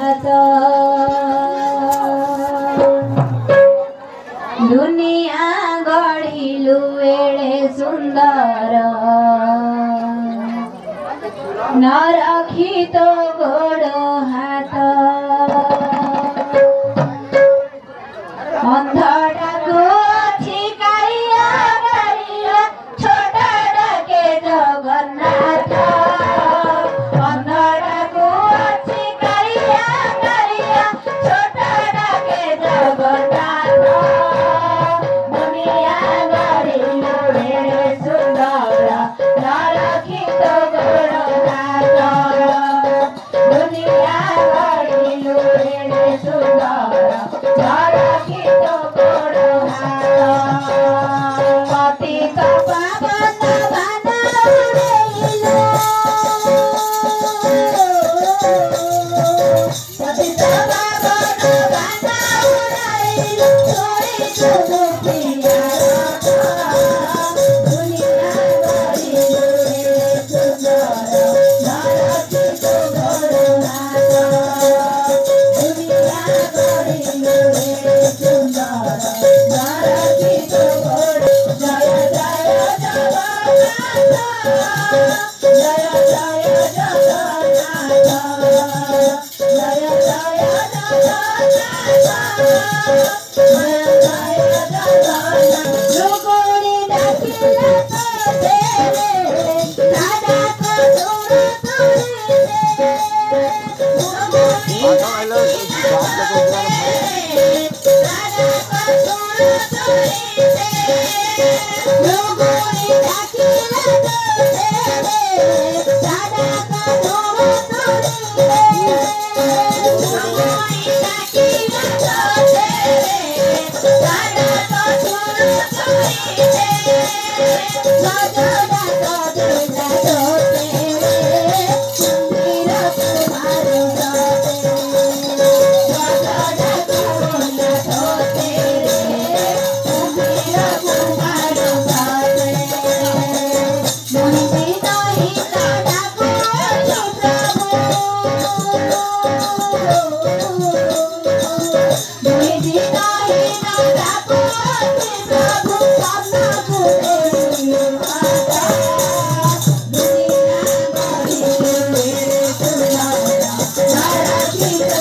हात दुनिया गढिलु एडे सुन्दर नरखी तो गोडो हात अन्धडाको छिकाइया गरिया छोटा डाके जगन्नाथ अन्धडाको छिकाइया गरिया छोटा डाके जगन्नाथ दुनिया गरिलु एडे सुन्दर नरखी तो गोडो हात दुनिया गरिलु एडे सुन्दर नरखी तो गोडो हात पतित पावन बनाइलु पतित पावन बनाइलु छोडिछु दुखिया दुनिया गरिलु एडे सुन्दर नरखी तो गोडो हात दुनिया गरिलु एडे सुन्दर नरखी तो गोडो जय जय जगन्नाथ जय जय जगन्नाथ जय जय जगन्नाथ जय जय जगन्नाथ रुकुणी डाकिला तो तेरे दादा को सुन सुनिले रुकुणी डाकिला तो तेरे दादा को सुन सुनिले रुकुणी डाकिला तो तेरे दादा को सुन सुनिले रुकुणी डाकिला तो तेरे दादा को सुन सुनिले सजदा तो दुला तो तेरे मंदिर तुम्हारो सजदा तो दुला तो तेरे मंदिर तुम्हारो मुनि नहीं दादा को प्रभु मुनि नहीं दादा को प्रभु अपना भूले माता दुनिया गरिलु एडे सुन्दर नरखी तो